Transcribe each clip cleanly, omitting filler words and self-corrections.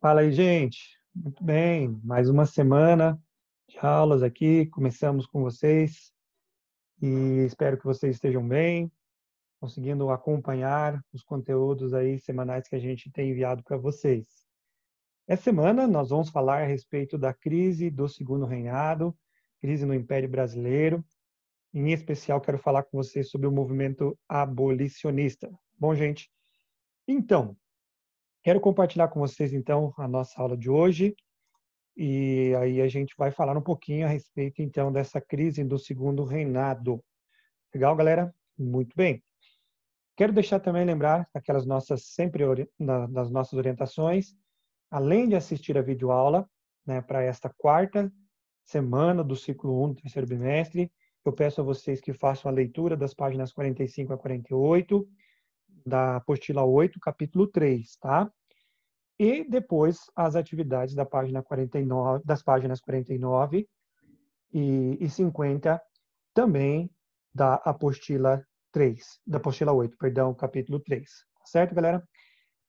Fala aí, gente. Muito bem, mais uma semana de aulas aqui. Começamos com vocês e espero que vocês estejam bem, conseguindo acompanhar os conteúdos aí semanais que a gente tem enviado para vocês. Essa semana nós vamos falar a respeito da crise do Segundo Reinado, crise no Império Brasileiro. Em especial, quero falar com vocês sobre o movimento abolicionista. Bom, gente, então, quero compartilhar com vocês então a nossa aula de hoje. E aí a gente vai falar um pouquinho a respeito, então, dessa crise do Segundo Reinado. Legal, galera? Muito bem. Quero deixar também lembrar aquelas nossas das nossas orientações, além de assistir a videoaula, né, para esta quarta semana do ciclo 1 do terceiro bimestre, eu peço a vocês que façam a leitura das páginas 45 a 48 da apostila 8, capítulo 3, tá? E depois as atividades da página 49, das páginas 49 e 50 também da apostila 3, da apostila 8, perdão, capítulo 3. Certo, galera?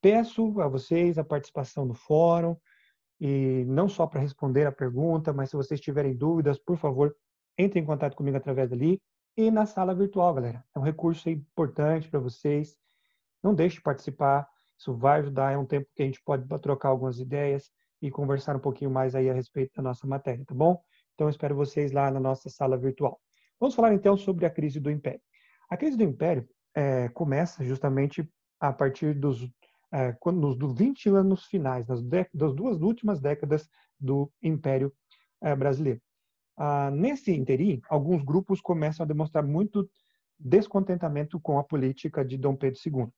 Peço a vocês a participação no fórum, e não só para responder a pergunta, mas se vocês tiverem dúvidas, por favor, entrem em contato comigo através dali e na sala virtual, galera. É um recurso importante para vocês. Não deixe de participar, isso vai ajudar, é um tempo que a gente pode trocar algumas ideias e conversar um pouquinho mais aí a respeito da nossa matéria, tá bom? Então, eu espero vocês lá na nossa sala virtual. Vamos falar então sobre a crise do Império. A crise do Império começa justamente a partir dos 20 anos finais, das duas últimas décadas do Império Brasileiro. Nesse interim, alguns grupos começam a demonstrar muito descontentamento com a política de Dom Pedro II.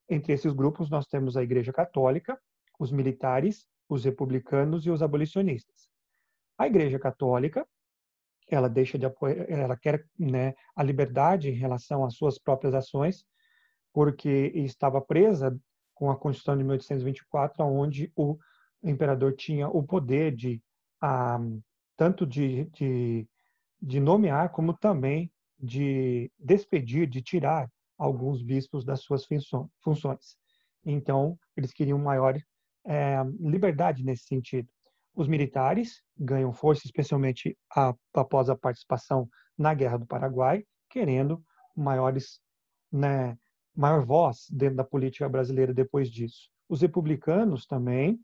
Entre esses grupos, nós temos a Igreja Católica, os militares, os republicanos e os abolicionistas. A Igreja Católica, ela deixa de apoiar, ela quer, né, a liberdade em relação às suas próprias ações, porque estava presa com a Constituição de 1824, onde o imperador tinha o poder de tanto de nomear como também de despedir, de tirar alguns bispos das suas funções. Então, eles queriam maior liberdade nesse sentido. Os militares ganham força, especialmente após a participação na Guerra do Paraguai, querendo maiores, né, maior voz dentro da política brasileira depois disso. Os republicanos também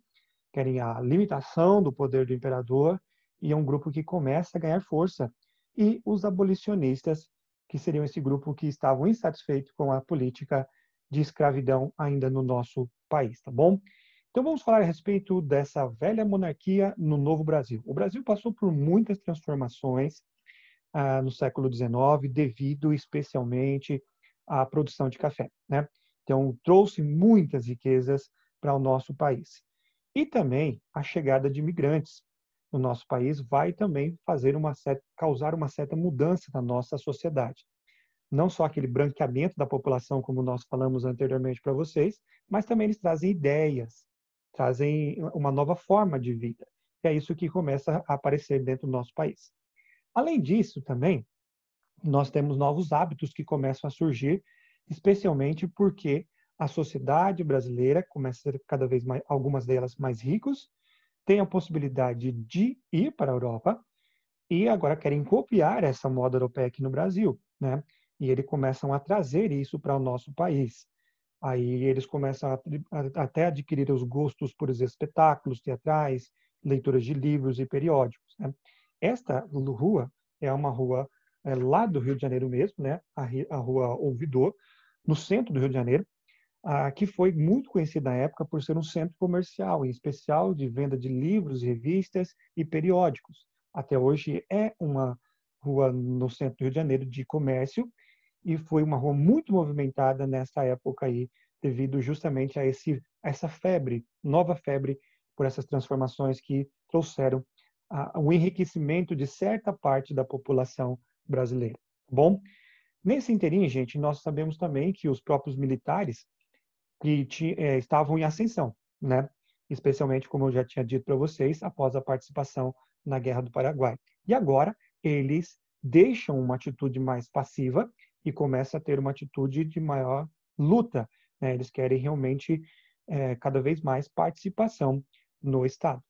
querem a limitação do poder do imperador e é um grupo que começa a ganhar força. E os abolicionistas, que seriam esse grupo que estavam insatisfeitos com a política de escravidão ainda no nosso país, tá bom? Então vamos falar a respeito dessa velha monarquia no novo Brasil. O Brasil passou por muitas transformações no século XIX, devido especialmente à produção de café, né? Então trouxe muitas riquezas para o nosso país. E também a chegada de imigrantes no nosso país vai também causar uma certa mudança na nossa sociedade. Não só aquele branqueamento da população, como nós falamos anteriormente para vocês, mas também eles trazem ideias, trazem uma nova forma de vida. E é isso que começa a aparecer dentro do nosso país. Além disso, também, nós temos novos hábitos que começam a surgir, especialmente porque a sociedade brasileira começa a ser cada vez mais, algumas delas mais ricos, têm a possibilidade de ir para a Europa e agora querem copiar essa moda europeia aqui no Brasil, né? E eles começam a trazer isso para o nosso país. Aí eles começam até adquirir os gostos por espetáculos teatrais, leituras de livros e periódicos, né? Esta rua é uma rua lá do Rio de Janeiro mesmo, né? A Rua Ouvidor, no centro do Rio de Janeiro, que foi muito conhecida na época por ser um centro comercial, em especial de venda de livros, revistas e periódicos. Até hoje é uma rua no centro do Rio de Janeiro de comércio e foi uma rua muito movimentada nessa época aí, devido justamente a essa febre, nova febre, por essas transformações que trouxeram o enriquecimento de certa parte da população brasileira. Bom, nesse interim, gente, nós sabemos também que os próprios militares que estavam em ascensão, né? Especialmente, como eu já tinha dito para vocês, após a participação na Guerra do Paraguai. E agora eles deixam uma atitude mais passiva e começam a ter uma atitude de maior luta, né? Eles querem realmente cada vez mais participação no Estado.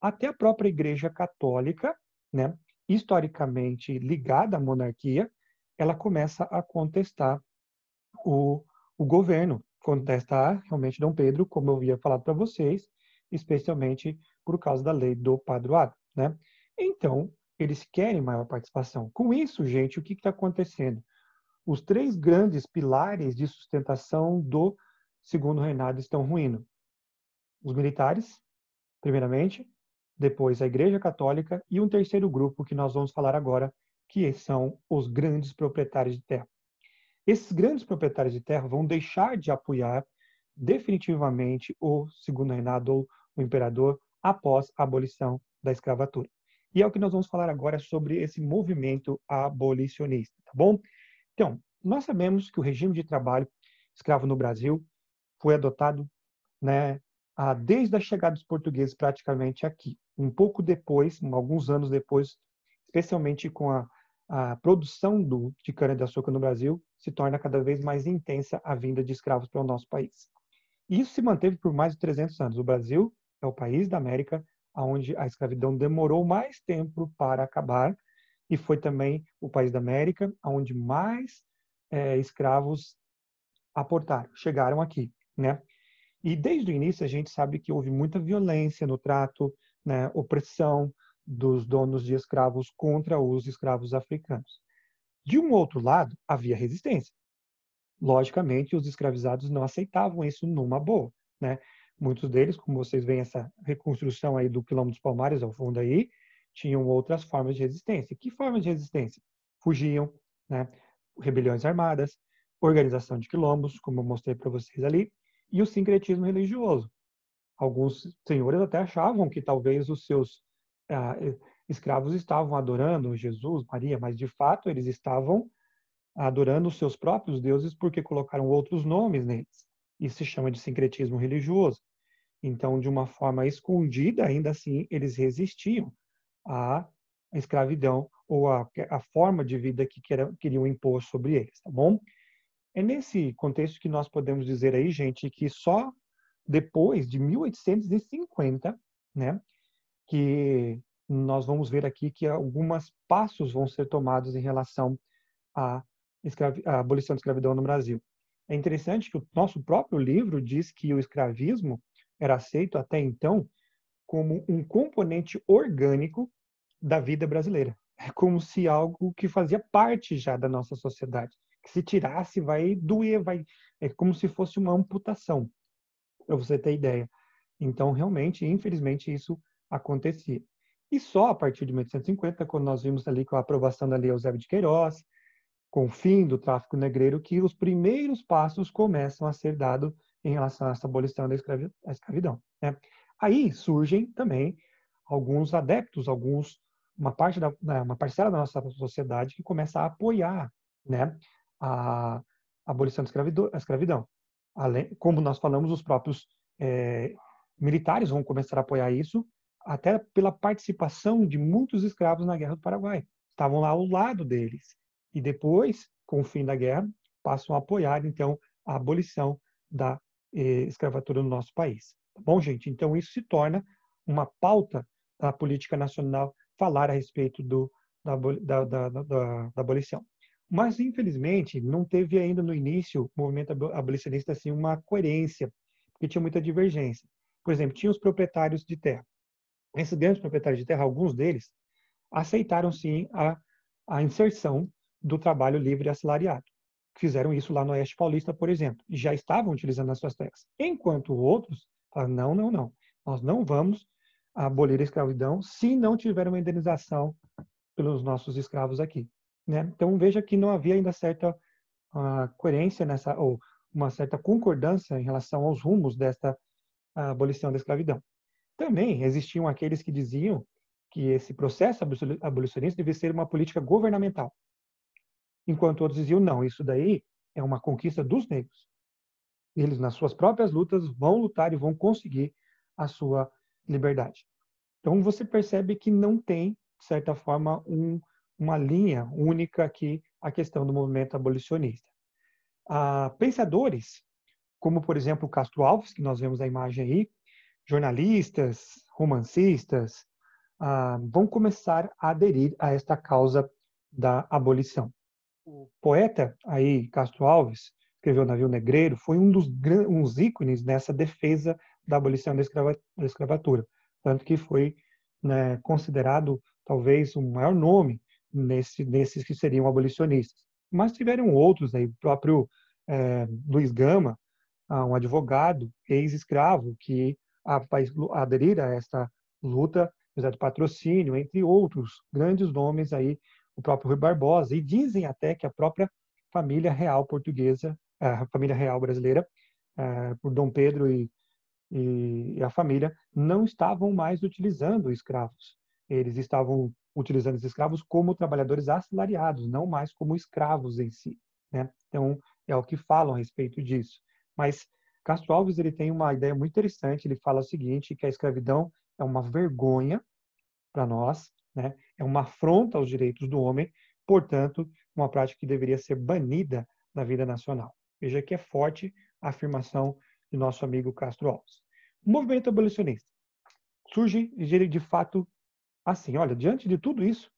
Até a própria Igreja Católica, né, historicamente ligada à monarquia, ela começa a contestar o, o governo, contestar realmente Dom Pedro, como eu havia falado para vocês, especialmente por causa da lei do padroado, né? Então, eles querem maior participação. Com isso, gente, o que está acontecendo? Os três grandes pilares de sustentação do segundo reinado estão ruindo. Os militares, primeiramente, depois a Igreja Católica e um terceiro grupo que nós vamos falar agora, que são os grandes proprietários de terra. Esses grandes proprietários de terra vão deixar de apoiar definitivamente o segundo reinado ou o imperador após a abolição da escravatura. E é o que nós vamos falar agora sobre esse movimento abolicionista, tá bom? Então, nós sabemos que o regime de trabalho escravo no Brasil foi adotado, né, desde a chegada dos portugueses praticamente aqui. Um pouco depois, alguns anos depois, especialmente com a produção de cana-de-açúcar no Brasil, se torna cada vez mais intensa a vinda de escravos para o nosso país. E isso se manteve por mais de 300 anos. O Brasil é o país da América onde a escravidão demorou mais tempo para acabar e foi também o país da América onde mais escravos aportaram, chegaram aqui, né? E desde o início a gente sabe que houve muita violência no trato, né, opressão dos donos de escravos contra os escravos africanos. De um outro lado, havia resistência. Logicamente, os escravizados não aceitavam isso numa boa, né? Muitos deles, como vocês veem essa reconstrução aí do Quilombo dos Palmares ao fundo aí, tinham outras formas de resistência. Que formas de resistência? Fugiam, né? Rebeliões armadas, organização de quilombos, como eu mostrei para vocês ali, e o sincretismo religioso. Alguns senhores até achavam que talvez os seus ah, escravos estavam adorando Jesus, Maria, mas de fato eles estavam adorando os seus próprios deuses porque colocaram outros nomes neles. Isso se chama de sincretismo religioso. Então, de uma forma escondida, ainda assim, eles resistiam à escravidão ou à forma de vida que queriam impor sobre eles, tá bom? É nesse contexto que nós podemos dizer aí, gente, que só depois de 1850, né, que nós vamos ver aqui que alguns passos vão ser tomados em relação à, à abolição da escravidão no Brasil. É interessante que o nosso próprio livro diz que o escravismo era aceito até então como um componente orgânico da vida brasileira. É como se algo que fazia parte já da nossa sociedade, que se tirasse vai doer, é como se fosse uma amputação, para você ter ideia. Então, realmente, infelizmente, isso acontecia. E só a partir de 1850, quando nós vimos ali com a aprovação da Lei Eusébio de Queiroz, com o fim do tráfico negreiro, que os primeiros passos começam a ser dados em relação a essa abolição da escravidão, né? Aí surgem também alguns adeptos, uma parcela da nossa sociedade que começa a apoiar, né, a abolição da escravidão. Além, como nós falamos, os próprios militares vão começar a apoiar isso, até pela participação de muitos escravos na Guerra do Paraguai. Estavam lá ao lado deles. E depois, com o fim da guerra, passam a apoiar, então, a abolição da escravatura no nosso país. Tá bom, gente? Então, isso se torna uma pauta da política nacional falar a respeito da abolição. Mas, infelizmente, não teve ainda no início, o movimento abolicionista, assim, uma coerência, porque tinha muita divergência. Por exemplo, tinha os proprietários de terra. Esses grandes proprietários de terra, alguns deles, aceitaram, sim, a inserção do trabalho livre e assalariado. Fizeram isso lá no Oeste Paulista, por exemplo, e já estavam utilizando as suas terras. Enquanto outros falaram, não, não, não, nós não vamos abolir a escravidão se não tiver uma indenização pelos nossos escravos aqui, né? Então veja que não havia ainda certa coerência nessa, ou uma certa concordância em relação aos rumos desta abolição da escravidão. Também existiam aqueles que diziam que esse processo abolicionista devia ser uma política governamental, enquanto outros diziam, não, isso daí é uma conquista dos negros. Eles, nas suas próprias lutas, vão lutar e vão conseguir a sua liberdade. Então, você percebe que não tem, de certa forma, uma linha única aqui a questão do movimento abolicionista. Pensadores, como, por exemplo, Castro Alves, que nós vemos a imagem aí, jornalistas, romancistas, vão começar a aderir a esta causa da abolição. O poeta aí, Castro Alves, escreveu O Navio Negreiro, foi uns ícones nessa defesa da abolição da escravatura, tanto que foi, né, considerado talvez o maior nome nesses que seriam abolicionistas. Mas tiveram outros aí, o próprio Luiz Gama, um advogado ex-escravo que aderir a esta luta, José do Patrocínio, entre outros grandes nomes aí, o próprio Rui Barbosa, e dizem até que a própria família real portuguesa, a família real brasileira, por Dom Pedro e a família, não estavam mais utilizando escravos. Eles estavam utilizando os escravos como trabalhadores assalariados, não mais como escravos em si, né? Então, é o que falam a respeito disso. Mas Castro Alves ele tem uma ideia muito interessante, ele fala o seguinte, que a escravidão é uma vergonha para nós, né? É uma afronta aos direitos do homem, portanto, uma prática que deveria ser banida da vida nacional. Veja que é forte a afirmação de nosso amigo Castro Alves. O movimento abolicionista surge de fato assim, olha, diante de tudo isso,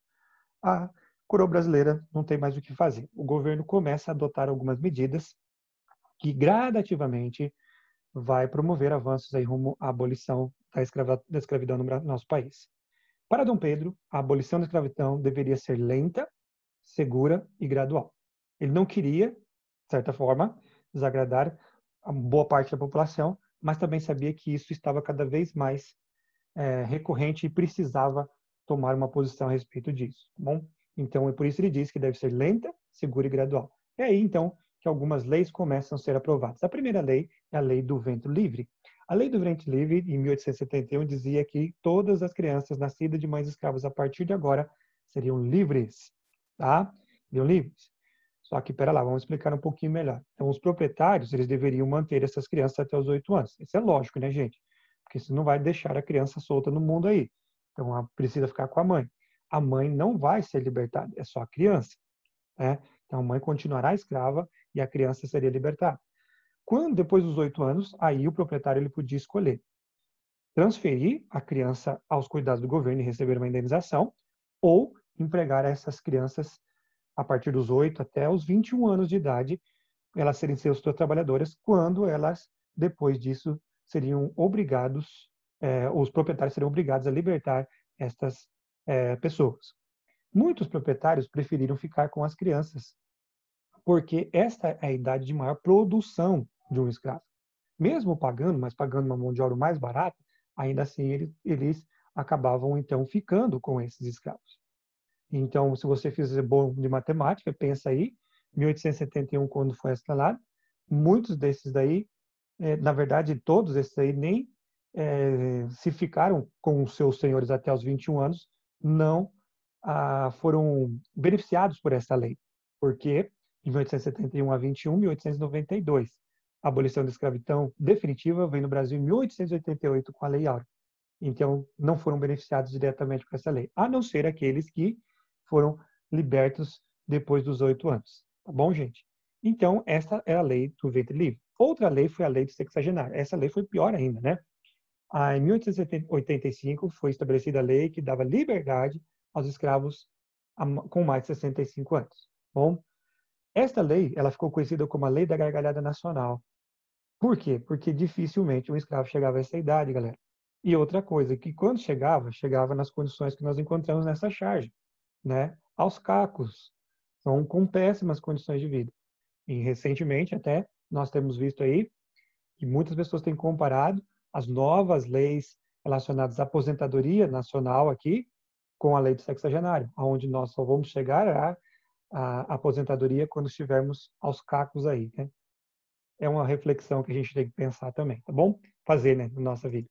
a coroa brasileira não tem mais o que fazer. O governo começa a adotar algumas medidas que gradativamente vai promover avanços aí rumo à abolição da escravidão no nosso país. Para Dom Pedro, a abolição da escravidão deveria ser lenta, segura e gradual. Ele não queria, de certa forma, desagradar a boa parte da população, mas também sabia que isso estava cada vez mais recorrente e precisava tomar uma posição a respeito disso. Tá bom? Então, é por isso que ele diz que deve ser lenta, segura e gradual. É aí, então, que algumas leis começam a ser aprovadas. A primeira lei é a Lei do Ventre Livre. A Lei do Ventre Livre, em 1871, dizia que todas as crianças nascidas de mães escravas a partir de agora seriam livres, tá? Seriam livres. Só que, pera lá, vamos explicar um pouquinho melhor. Então, os proprietários, eles deveriam manter essas crianças até os 8 anos. Isso é lógico, né, gente? Porque você não vai deixar a criança solta no mundo aí. Então, ela precisa ficar com a mãe. A mãe não vai ser libertada, é só a criança, né? Então, a mãe continuará escrava e a criança seria libertada. Quando, depois dos 8 anos, aí o proprietário ele podia escolher transferir a criança aos cuidados do governo e receber uma indenização, ou empregar essas crianças a partir dos 8 até os 21 anos de idade, elas serem seus trabalhadoras, quando elas, depois disso, seriam obrigados, os proprietários seriam obrigados a libertar estas pessoas. Muitos proprietários preferiram ficar com as crianças, porque esta é a idade de maior produção de um escravo. Mesmo pagando, mas pagando uma mão de obra mais barata, ainda assim eles acabavam então ficando com esses escravos. Então, se você fizer bom de matemática, pensa aí, 1871, quando foi instalado, muitos desses daí, na verdade, todos esses aí nem se ficaram com os seus senhores até os 21 anos, não foram beneficiados por essa lei, porque de 1871 a 21, 1892, a abolição da escravidão definitiva veio no Brasil em 1888 com a Lei Áurea. Então, não foram beneficiados diretamente com essa lei, a não ser aqueles que foram libertos depois dos 8 anos. Tá bom, gente? Então, essa é a lei do ventre livre. Outra lei foi a lei do sexagenário. Essa lei foi pior ainda, né? Em 1885 foi estabelecida a lei que dava liberdade aos escravos com mais de 65 anos. Bom, esta lei ela ficou conhecida como a Lei da Gargalhada Nacional. Por quê? Porque dificilmente um escravo chegava a essa idade, galera. E outra coisa, que quando chegava nas condições que nós encontramos nessa charge, né? Aos cacos, são com péssimas condições de vida. E recentemente até nós temos visto aí que muitas pessoas têm comparado as novas leis relacionadas à aposentadoria nacional aqui com a lei do sexagenário, onde nós só vamos chegar à aposentadoria quando estivermos aos cacos aí, né? É uma reflexão que a gente tem que pensar também, tá bom? Fazer, né, na nossa vida.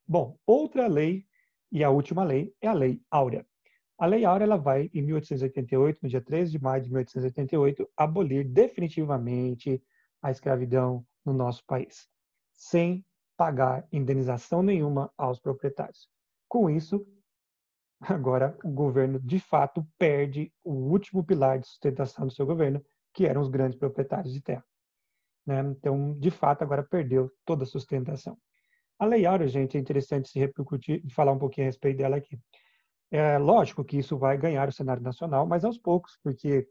Bom, outra lei, e a última lei, é a Lei Áurea. A Lei Áurea ela vai, em 1888, no dia 13 de maio de 1888, abolir definitivamente a escravidão no nosso país, sem pagar indenização nenhuma aos proprietários. Com isso, agora o governo, de fato, perde o último pilar de sustentação do seu governo, que eram os grandes proprietários de terra. Né? Então, de fato, agora perdeu toda a sustentação. A Lei Áurea, gente, é interessante se repercutir, falar um pouquinho a respeito dela aqui. É lógico que isso vai ganhar o cenário nacional, mas aos poucos, porque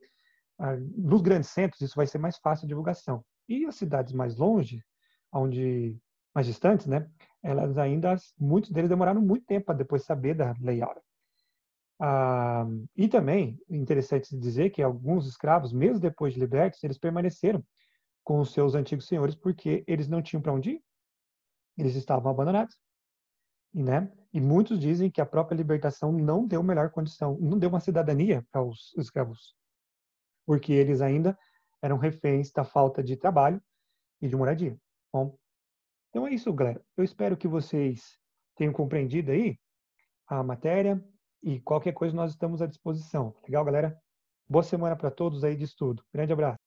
nos grandes centros isso vai ser mais fácil a divulgação. E as cidades mais longe, onde mais distantes, né? Elas ainda, muitos deles demoraram muito tempo para depois saber da Lei Áurea. E também, interessante dizer que alguns escravos, mesmo depois de libertos, eles permaneceram com os seus antigos senhores porque eles não tinham para onde ir, eles estavam abandonados. Né? E muitos dizem que a própria libertação não deu melhor condição, não deu uma cidadania para os escravos, porque eles ainda eram reféns da falta de trabalho e de moradia. Bom, então é isso, galera. Eu espero que vocês tenham compreendido aí a matéria e qualquer coisa nós estamos à disposição. Legal, galera? Boa semana para todos aí de estudo. Grande abraço.